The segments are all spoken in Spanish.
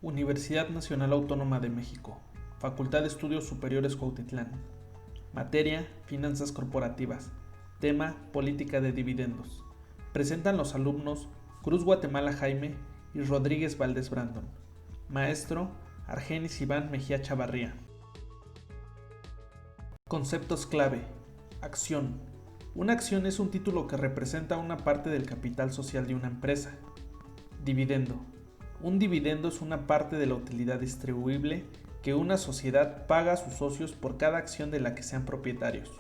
Universidad Nacional Autónoma de México, Facultad de Estudios Superiores Cuautitlán. Materia: Finanzas Corporativas. Tema: Política de dividendos. Presentan los alumnos Cruz Guatemala Jaime y Rodríguez Valdés Brandon. Maestro: Argenis Iván Mejía Chavarría. Conceptos clave. Acción. Una acción es un título que representa una parte del capital social de una empresa. Dividendo. Un dividendo es una parte de la utilidad distribuible que una sociedad paga a sus socios por cada acción de la que sean propietarios.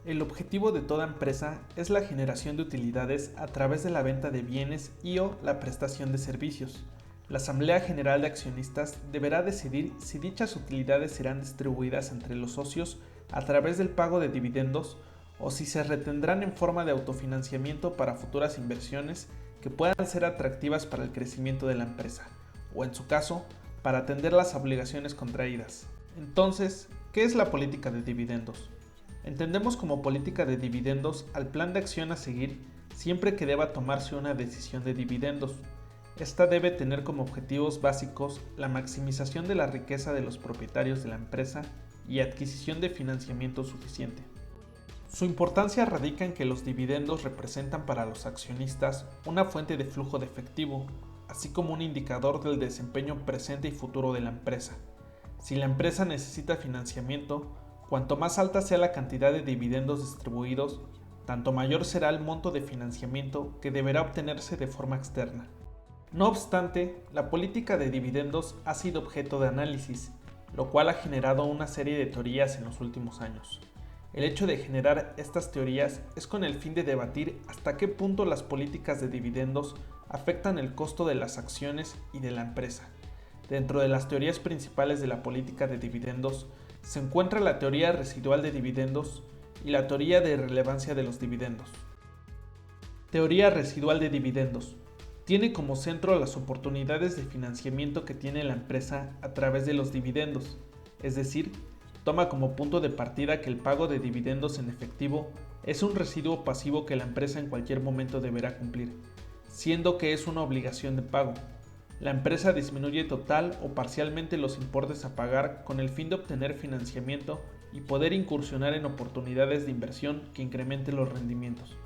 El objetivo de toda empresa es la generación de utilidades a través de la venta de bienes y/o la prestación de servicios. La Asamblea General de Accionistas deberá decidir si dichas utilidades serán distribuidas entre los socios a través del pago de dividendos o si se retendrán en forma de autofinanciamiento para futuras inversiones que puedan ser atractivas para el crecimiento de la empresa, o en su caso, para atender las obligaciones contraídas. Entonces, ¿qué es la política de dividendos? Entendemos como política de dividendos al plan de acción a seguir siempre que deba tomarse una decisión de dividendos. Esta debe tener como objetivos básicos la maximización de la riqueza de los propietarios de la empresa y adquisición de financiamiento suficiente. Su importancia radica en que los dividendos representan para los accionistas una fuente de flujo de efectivo, así como un indicador del desempeño presente y futuro de la empresa. Si la empresa necesita financiamiento, cuanto más alta sea la cantidad de dividendos distribuidos, tanto mayor será el monto de financiamiento que deberá obtenerse de forma externa. No obstante, la política de dividendos ha sido objeto de análisis, lo cual ha generado una serie de teorías en los últimos años. El hecho de generar estas teorías es con el fin de debatir hasta qué punto las políticas de dividendos afectan el costo de las acciones y de la empresa. Dentro de las teorías principales de la política de dividendos se encuentra la teoría residual de dividendos y la teoría de relevancia de los dividendos. Teoría residual de dividendos. Tiene como centro las oportunidades de financiamiento que tiene la empresa a través de los dividendos, es decir, toma como punto de partida que el pago de dividendos en efectivo es un residuo pasivo que la empresa en cualquier momento deberá cumplir, siendo que es una obligación de pago. La empresa disminuye total o parcialmente los importes a pagar con el fin de obtener financiamiento y poder incursionar en oportunidades de inversión que incrementen los rendimientos.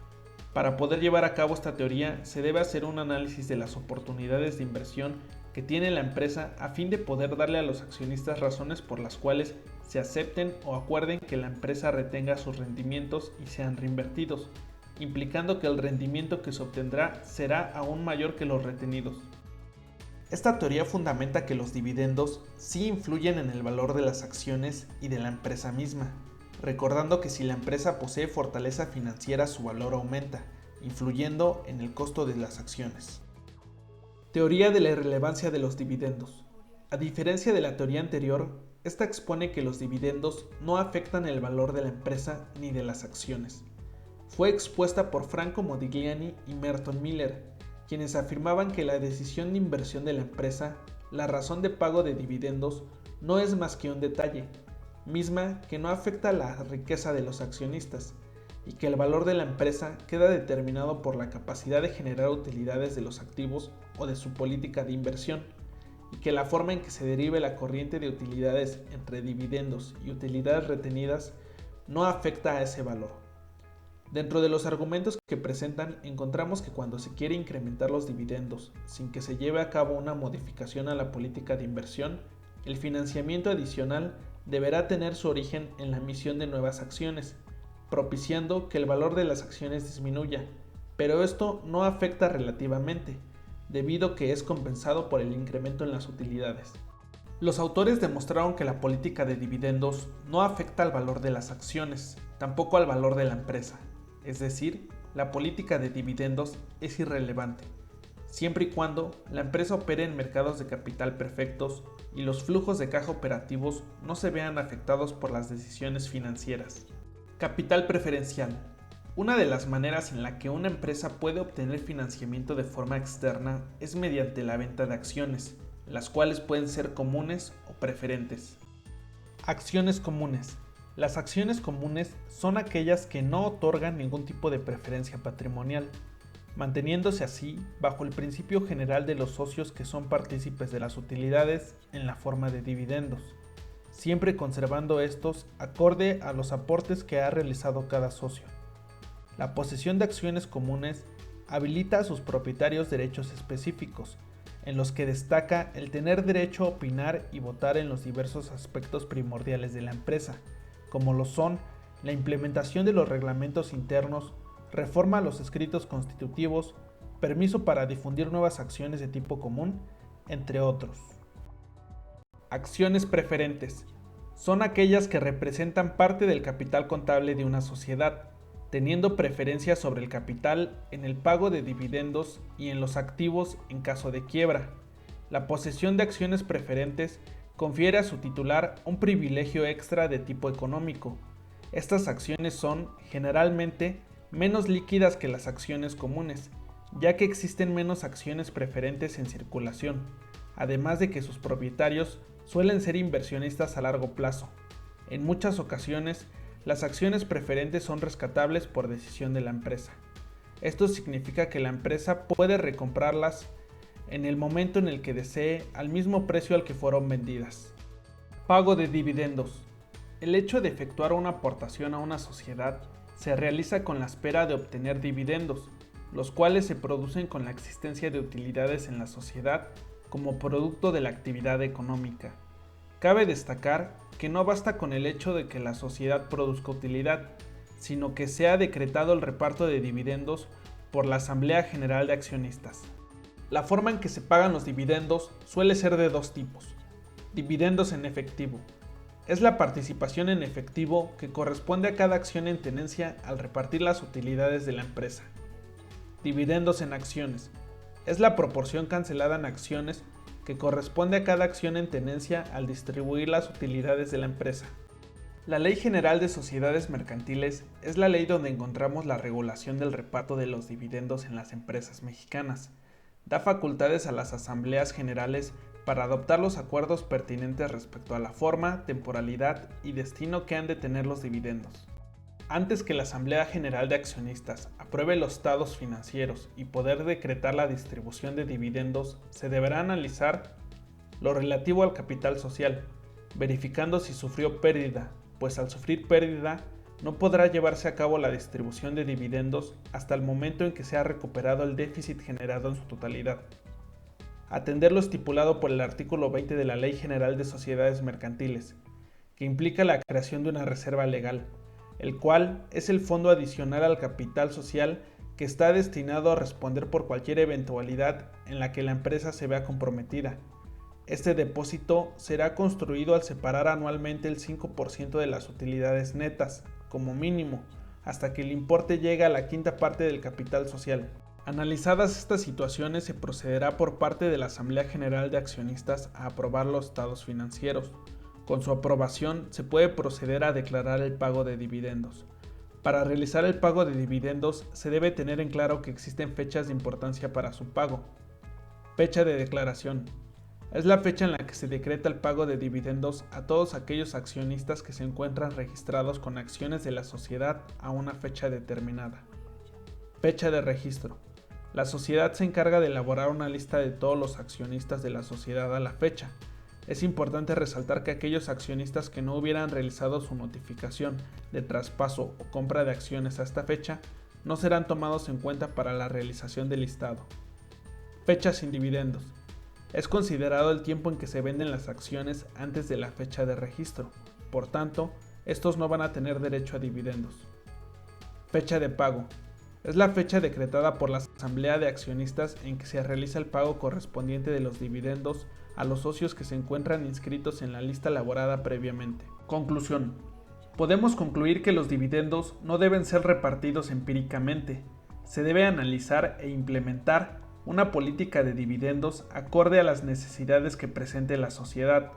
Para poder llevar a cabo esta teoría se debe hacer un análisis de las oportunidades de inversión que tiene la empresa a fin de poder darle a los accionistas razones por las cuales se acepten o acuerden que la empresa retenga sus rendimientos y sean reinvertidos, implicando que el rendimiento que se obtendrá será aún mayor que los retenidos. Esta teoría fundamenta que los dividendos sí influyen en el valor de las acciones y de la empresa misma, recordando que si la empresa posee fortaleza financiera su valor aumenta, influyendo en el costo de las acciones. Teoría de la irrelevancia de los dividendos. A diferencia de la teoría anterior, esta expone que los dividendos no afectan el valor de la empresa ni de las acciones. Fue expuesta por Franco Modigliani y Merton Miller, quienes afirmaban que la decisión de inversión de la empresa, la razón de pago de dividendos, no es más que un detalle, misma que no afecta a la riqueza de los accionistas, y que el valor de la empresa queda determinado por la capacidad de generar utilidades de los activos o de su política de inversión, y que la forma en que se derive la corriente de utilidades entre dividendos y utilidades retenidas no afecta a ese valor. Dentro de los argumentos que presentan encontramos que cuando se quiere incrementar los dividendos sin que se lleve a cabo una modificación a la política de inversión, el financiamiento adicional deberá tener su origen en la emisión de nuevas acciones, propiciando que el valor de las acciones disminuya, pero esto no afecta relativamente, debido que es compensado por el incremento en las utilidades. Los autores demostraron que la política de dividendos no afecta al valor de las acciones, tampoco al valor de la empresa, es decir, la política de dividendos es irrelevante, siempre y cuando la empresa opere en mercados de capital perfectos y los flujos de caja operativos no se vean afectados por las decisiones financieras. Capital preferencial. Una de las maneras en la que una empresa puede obtener financiamiento de forma externa es mediante la venta de acciones, las cuales pueden ser comunes o preferentes. Acciones comunes. Las acciones comunes son aquellas que no otorgan ningún tipo de preferencia patrimonial. manteniéndose así bajo el principio general de los socios que son partícipes de las utilidades en la forma de dividendos, siempre conservando estos acorde a los aportes que ha realizado cada socio. La posesión de acciones comunes habilita a sus propietarios derechos específicos, en los que destaca el tener derecho a opinar y votar en los diversos aspectos primordiales de la empresa, como lo son la implementación de los reglamentos internos, reforma a los escritos constitutivos, permiso para difundir nuevas acciones de tipo común, entre otros. Acciones preferentes. Son aquellas que representan parte del capital contable de una sociedad, teniendo preferencia sobre el capital en el pago de dividendos y en los activos en caso de quiebra. La posesión de acciones preferentes confiere a su titular un privilegio extra de tipo económico. Estas acciones son, generalmente, menos líquidas que las acciones comunes, ya que existen menos acciones preferentes en circulación, además de que sus propietarios suelen ser inversionistas a largo plazo. En muchas ocasiones, las acciones preferentes son rescatables por decisión de la empresa. Esto significa que la empresa puede recomprarlas en el momento en el que desee al mismo precio al que fueron vendidas. Pago de dividendos. El hecho de efectuar una aportación a una sociedad se realiza con la espera de obtener dividendos, los cuales se producen con la existencia de utilidades en la sociedad como producto de la actividad económica. Cabe destacar que no basta con el hecho de que la sociedad produzca utilidad, sino que sea decretado el reparto de dividendos por la Asamblea General de Accionistas. La forma en que se pagan los dividendos suele ser de dos tipos. Dividendos en efectivo. Es la participación en efectivo que corresponde a cada acción en tenencia al repartir las utilidades de la empresa. Dividendos en acciones. Es la proporción cancelada en acciones que corresponde a cada acción en tenencia al distribuir las utilidades de la empresa. La Ley General de Sociedades Mercantiles es la ley donde encontramos la regulación del reparto de los dividendos en las empresas mexicanas. Da facultades a las asambleas generales para adoptar los acuerdos pertinentes respecto a la forma, temporalidad y destino que han de tener los dividendos. Antes que la Asamblea General de Accionistas apruebe los estados financieros y poder decretar la distribución de dividendos, se deberá analizar lo relativo al capital social, verificando si sufrió pérdida, pues al sufrir pérdida no podrá llevarse a cabo la distribución de dividendos hasta el momento en que se ha recuperado el déficit generado en su totalidad. Atender lo estipulado por el artículo 20 de la Ley General de Sociedades Mercantiles, que implica la creación de una reserva legal, el cual es el fondo adicional al capital social que está destinado a responder por cualquier eventualidad en la que la empresa se vea comprometida. Este depósito será construido al separar anualmente el 5% de las utilidades netas, como mínimo, hasta que el importe llegue a la quinta parte del capital social. Analizadas estas situaciones, se procederá por parte de la Asamblea General de Accionistas a aprobar los estados financieros. Con su aprobación, se puede proceder a declarar el pago de dividendos. Para realizar el pago de dividendos, se debe tener en claro que existen fechas de importancia para su pago. Fecha de declaración. Es la fecha en la que se decreta el pago de dividendos a todos aquellos accionistas que se encuentran registrados con acciones de la sociedad a una fecha determinada. Fecha de registro. La sociedad se encarga de elaborar una lista de todos los accionistas de la sociedad a la fecha. Es importante resaltar que aquellos accionistas que no hubieran realizado su notificación de traspaso o compra de acciones a esta fecha no serán tomados en cuenta para la realización del listado. Fecha sin dividendos. Es considerado el tiempo en que se venden las acciones antes de la fecha de registro. Por tanto, estos no van a tener derecho a dividendos. Fecha de pago. Es la fecha decretada por la Asamblea de Accionistas en que se realiza el pago correspondiente de los dividendos a los socios que se encuentran inscritos en la lista elaborada previamente. Conclusión. Podemos concluir que los dividendos no deben ser repartidos empíricamente. Se debe analizar e implementar una política de dividendos acorde a las necesidades que presente la sociedad,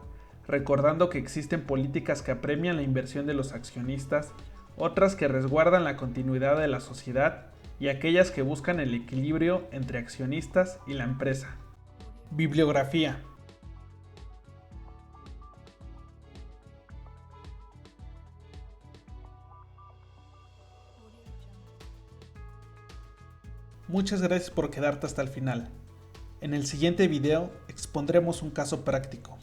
recordando que existen políticas que apremian la inversión de los accionistas, otras que resguardan la continuidad de la sociedad y aquellas que buscan el equilibrio entre accionistas y la empresa. Bibliografía. Muchas gracias por quedarte hasta el final. En el siguiente video expondremos un caso práctico.